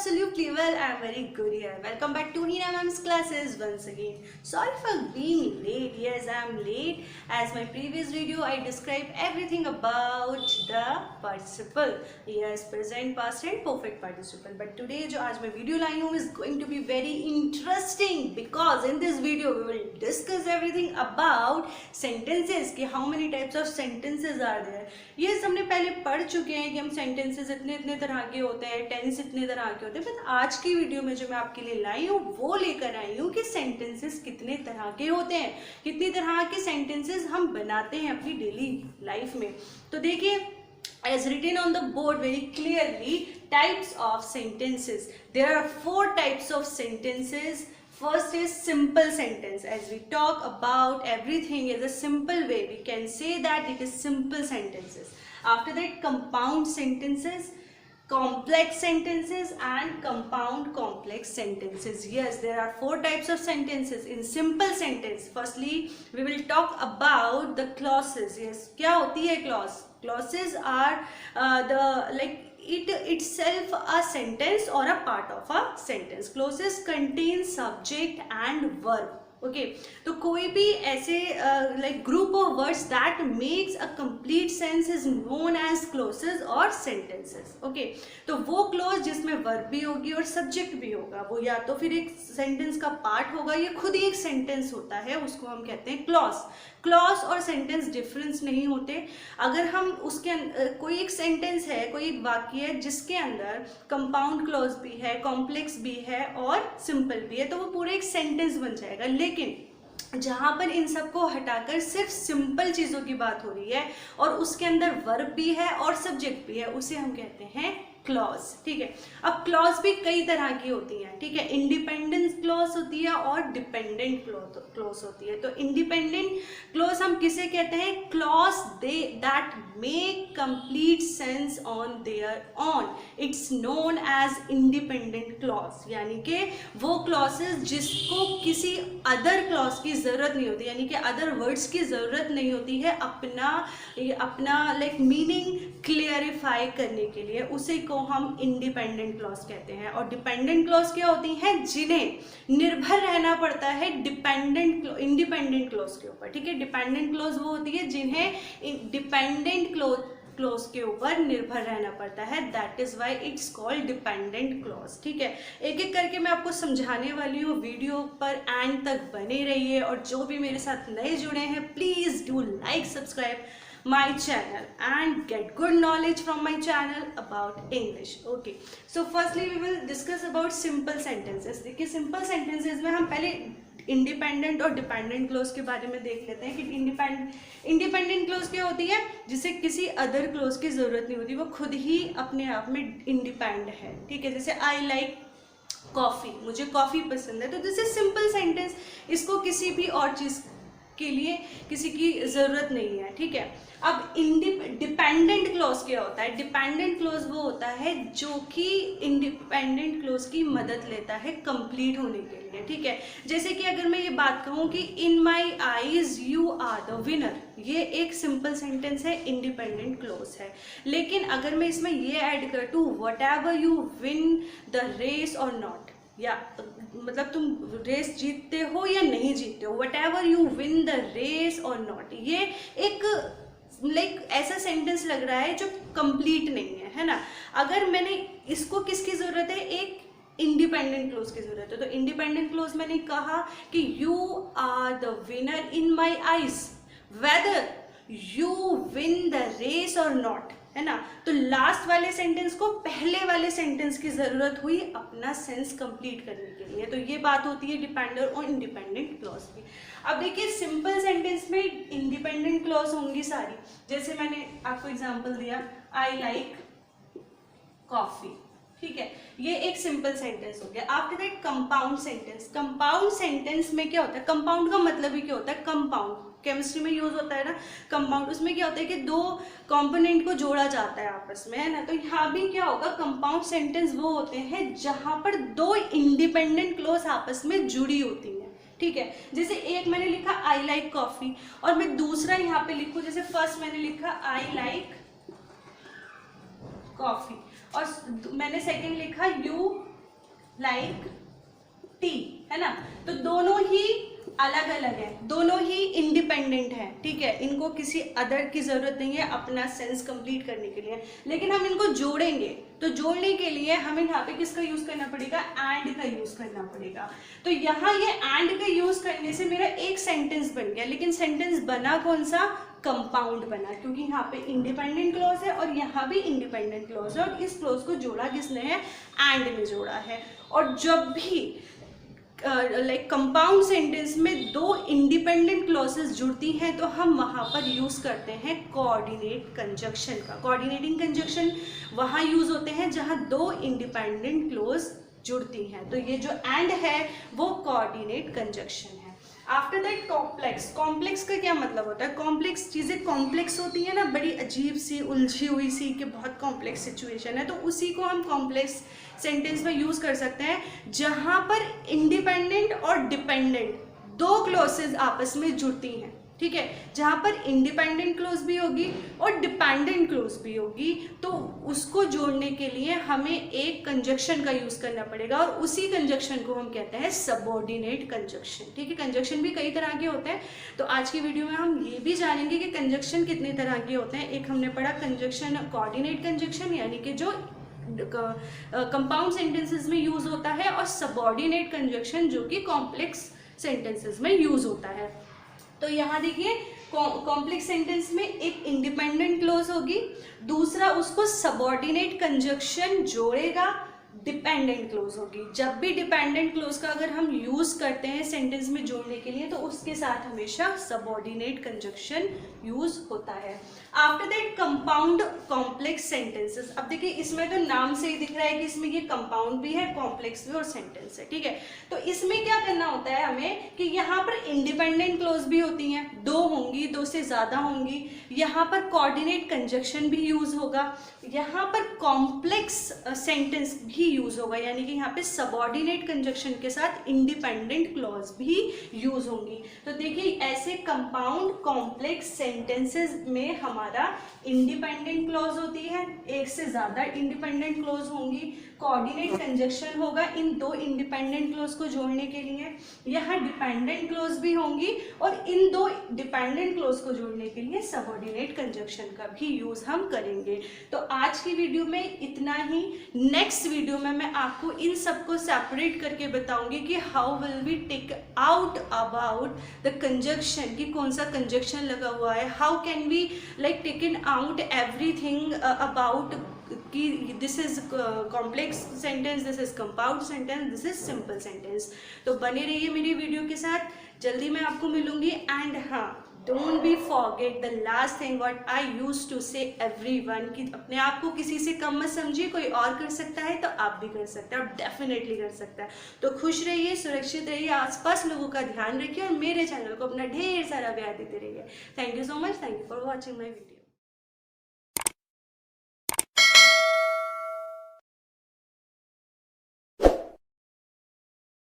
absolutely well. I'm very good here. Welcome back to Nina Ma'am's classes once again. Sorry for being late. Yes, I'm late. As my previous video, I described everything about the participle. Yes, present, past and perfect participle. But today, जो आज मैं video लाई हूँ is going to be very interesting because in this video we will discuss everything about sentences. कि how many types of sentences are there. ये हमने पहले पढ़ चुके हैं कि हम sentences इतने तरह के होते हैं, टेंस इतने तरह के होते हैं, पर आज की वीडियो में जो मैं आपके लिए लाई हूँ वो लेकर आई हूँ कि सेंटेंसेस कितने तरह के होते हैं, कितनी तरह के सेंटेंसेस हम बनाते हैं अपनी डेली लाइफ में. तो देखिए, as written on the board very clearly, types of sentences. There are 4 types of sentences. First is simple sentence. As we talk about everything is a simple way, we can say that it is simple sentences. After that, compound sentences, complex sentences and compound complex sentences. Yes, there are 4 types of sentences. In simple sentence, firstly we will talk about the clauses. Yes, क्या होती है clause? Clauses are it itself a sentence or a part of a sentence. Clauses contain subject and verb. Okay तो कोई भी ऐसे group of words that makes a complete sense is known as clauses और sentences. Okay तो वो close जिसमें verb भी होगी और सब्जेक्ट भी होगा, वो या तो फिर एक सेंटेंस का पार्ट होगा या खुद ही एक सेंटेंस होता है, उसको हम कहते हैं क्लॉज. क्लॉज और सेंटेंस डिफरेंस नहीं होते. अगर हम उसके कोई एक सेंटेंस है, कोई एक वाक्य है जिसके अंदर कंपाउंड क्लॉज भी है, कॉम्प्लेक्स भी है और सिंपल भी है, तो वो पूरा एक सेंटेंस बन जाएगा. लेकिन जहाँ पर इन सबको हटाकर सिर्फ सिंपल चीज़ों की बात हो रही है और उसके अंदर वर्ब भी है और सब्जेक्ट भी है, उसे हम कहते हैं क्लॉज. ठीक है, अब क्लॉज भी कई तरह की होती हैं. ठीक है, इंडिपेंडेंट क्लॉज होती है और डिपेंडेंट क्लॉज होती है. तो इंडिपेंडेंट क्लॉज हम किसे कहते हैं? Clause that make complete sense on their own. It's known as independent clause. यानी कि वो क्लॉजेस जिसको किसी अदर क्लॉज की ज़रूरत नहीं होती, यानी कि अदर वर्ड्स की ज़रूरत नहीं होती है अपना मीनिंग क्लियरिफाई करने के लिए, उसे को हम इंडिपेंडेंट क्लॉज कहते हैं. और डिपेंडेंट क्लॉज क्या होती हैं? जिन्हें निर्भर रहना पड़ता है इंडिपेंडेंट क्लॉज के ऊपर. ठीक है, डिपेंडेंट क्लॉज वो होती है जिन्हें इंडिपेंडेंट क्लॉज के ऊपर निर्भर रहना पड़ता है. That is why it's called dependent clause. ठीक है, एक एक करके मैं आपको समझाने वाली हूँ. वीडियो पर एंड तक बने रहिए और जो भी मेरे साथ नए जुड़े हैं please do like, subscribe my channel and get good knowledge from my channel about English. Okay, so firstly we will discuss about simple sentences. देखिए, simple sentences में हम पहले इंडिपेंडेंट और डिपेंडेंट क्लोज के बारे में देख लेते हैं कि इंडिपेंडेंट क्लोज क्या होती है? जिसे किसी अदर क्लोज की ज़रूरत नहीं होती, वो खुद ही अपने आप में इंडिपेंडेंट है. ठीक है, जैसे आई लाइक कॉफ़ी, मुझे कॉफ़ी पसंद है, तो दिस इज सिंपल सेंटेंस. इसको किसी भी और चीज़ के लिए किसी की ज़रूरत नहीं है. ठीक है, अब डिपेंडेंट क्लॉज क्या होता है? डिपेंडेंट क्लॉज वो होता है जो कि इंडिपेंडेंट क्लॉज की मदद लेता है कंप्लीट होने के लिए. ठीक है, जैसे कि अगर मैं ये बात कहूँ कि in my eyes you are the winner, ये एक सिंपल सेंटेंस है, इंडिपेंडेंट क्लॉज है. लेकिन अगर मैं इसमें ये ऐड कर दूँ whatever you win the race और नॉट, या मतलब तुम रेस जीतते हो या नहीं जीतते हो, whatever you win the race और नॉट, ये एक ऐसा सेंटेंस लग रहा है जो कंप्लीट नहीं है ना. अगर मैंने इसको किसकी ज़रूरत है? एक इंडिपेंडेंट क्लोज की ज़रूरत है. तो इंडिपेंडेंट क्लोज मैंने कहा कि you are the winner in my eyes whether you win the race और नॉट, है ना. तो लास्ट वाले सेंटेंस को पहले वाले सेंटेंस की ज़रूरत हुई अपना सेंस कंप्लीट करने के लिए. तो ये बात होती है डिपेंडेंट और इंडिपेंडेंट क्लॉज की. अब देखिए, सिंपल सेंटेंस में इंडिपेंडेंट क्लॉज होंगी सारी. जैसे मैंने आपको एग्जांपल दिया, आई लाइक कॉफ़ी. ठीक है, ये एक सिंपल सेंटेंस हो गया. After that compound sentence. Compound sentence में क्या होता है? कंपाउंड का मतलब ही क्या होता है? कंपाउंड केमिस्ट्री में यूज होता है ना कंपाउंड. उसमें क्या होता है कि 2 कंपोनेंट को जोड़ा जाता है आपस में, है ना. तो यहाँ भी क्या होगा? कंपाउंड सेंटेंस वो होते हैं जहाँ पर 2 इंडिपेंडेंट क्लॉज आपस में जुड़ी होती हैं. ठीक है, जैसे एक मैंने लिखा आई लाइक कॉफ़ी और मैं दूसरा यहाँ पे लिखूँ, जैसे फर्स्ट मैंने लिखा आई लाइक कॉफ़ी और मैंने सेकंड लिखा यू लाइक टी, है ना। तो दोनों ही अलग अलग है, दोनों ही इंडिपेंडेंट है, ठीक है। इनको किसी अदर की जरूरत नहीं है अपना सेंस कंप्लीट करने के लिए, लेकिन हम इनको जोड़ेंगे तो जोड़ने के लिए हमें यहाँ पे किसका यूज करना पड़ेगा, एंड का यूज करना पड़ेगा। तो यहाँ ये एंड का यूज करने से मेरा एक सेंटेंस बन गया, लेकिन सेंटेंस बना कौन सा, कंपाउंड बना, क्योंकि यहाँ पे इंडिपेंडेंट क्लॉज है और यहाँ भी इंडिपेंडेंट क्लॉज है, और इस क्लॉज को जोड़ा किसने है, एंड में जोड़ा है। और जब भी लाइक कंपाउंड सेंटेंस में दो इंडिपेंडेंट क्लॉजेस जुड़ती हैं तो हम वहाँ पर यूज करते हैं कोऑर्डिनेट कंजक्शन का। कोऑर्डिनेटिंग कंजक्शन वहाँ यूज होते हैं जहाँ दो इंडिपेंडेंट क्लॉज जुड़ती हैं, तो ये जो एंड है वो कोऑर्डिनेट कंजक्शन है। आफ्टर दैट कॉम्प्लेक्स, कॉम्प्लेक्स का क्या मतलब होता है, कॉम्प्लेक्स चीज़ें कॉम्प्लेक्स होती है ना, बड़ी अजीब सी उलझी हुई सी कि बहुत कॉम्प्लेक्स सिचुएशन है, तो उसी को हम कॉम्प्लेक्स सेंटेंस में यूज कर सकते हैं जहां पर इंडिपेंडेंट और डिपेंडेंट दो क्लॉजेस आपस में जुड़ती हैं, ठीक है। जहां पर इंडिपेंडेंट क्लॉज भी होगी और डिपेंडेंट क्लॉज भी होगी, तो उसको जोड़ने के लिए हमें एक कंजक्शन का यूज करना पड़ेगा, और उसी कंजक्शन को हम कहते हैं सबऑर्डिनेट कंजक्शन, ठीक है। कंजक्शन भी कई तरह के होते हैं, तो आज की वीडियो में हम ये भी जानेंगे कि कंजक्शन कितने तरह के होते हैं। एक हमने पढ़ा कंजक्शन कोऑर्डिनेट कंजक्शन, यानी कि जो कंपाउंड सेंटेंसेस में यूज होता है, और सबऑर्डिनेट कंजक्शन जो कि कॉम्प्लेक्स सेंटेंसेस में यूज होता है। तो यहाँ देखिए कॉम्प्लेक्स सेंटेंस में एक इंडिपेंडेंट क्लॉज होगी, दूसरा उसको सबऑर्डिनेट कंजक्शन जोड़ेगा, डिपेंडेंट क्लॉज होगी। जब भी डिपेंडेंट क्लॉज का अगर हम यूज करते हैं सेंटेंस में जोड़ने के लिए तो उसके साथ हमेशा सबऑर्डिनेट कंजक्शन यूज होता है। After that compound complex sentences. अब देखिए इसमें तो नाम से ही दिख रहा है कि इसमें ये कंपाउंड भी है, कॉम्प्लेक्स भी और सेंटेंस है, ठीक है। तो इसमें क्या करना होता है हमें कि यहाँ पर इंडिपेंडेंट क्लॉज भी होती हैं, दो होंगी, दो से ज्यादा होंगी, यहाँ पर कोऑर्डिनेट कंजक्शन भी यूज होगा, यहाँ पर कॉम्प्लेक्स सेंटेंस भी यूज होगा, यानी कि यहाँ पे सबऑर्डिनेट कंजक्शन के साथ इंडिपेंडेंट क्लॉज भी यूज होंगी। तो देखिए ऐसे कंपाउंड कॉम्प्लेक्स सेंटेंसेस में हमारा इंडिपेंडेंट क्लॉज होती है, एक से ज्यादा इंडिपेंडेंट क्लॉज होंगी, कोऑर्डिनेट कंजक्शन होगा इन दो इंडिपेंडेंट क्लॉज को जोड़ने के लिए, यहाँ डिपेंडेंट क्लॉज भी होंगी, और इन दो डिपेंडेंट क्लॉज को जोड़ने के लिए सबऑर्डिनेट कंजक्शन का भी यूज हम करेंगे। तो आज की वीडियो में इतना ही। नेक्स्ट वीडियो में मैं आपको इन सबको सेपरेट करके बताऊंगी कि how will we take out about the conjunction, कि कौन सा कंजक्शन लगा हुआ है, how can we like taken out everything about कि this is complex sentence, this is compound sentence, this is simple sentence. तो बने रहिए मेरी वीडियो के साथ, जल्दी मैं आपको मिलूंगी। एंड हाँ, don't be forget the last thing what I used to say everyone, कि अपने आप को किसी से कम मत समझिए, कोई और कर सकता है तो आप भी कर सकते हैं, आप डेफिनेटली कर सकते हैं। तो खुश रहिए, सुरक्षित रहिए, आसपास लोगों का ध्यान रखिए और मेरे चैनल को अपना ढेर सारा प्यार देते रहिए। Thank you so much, thank you for watching my video.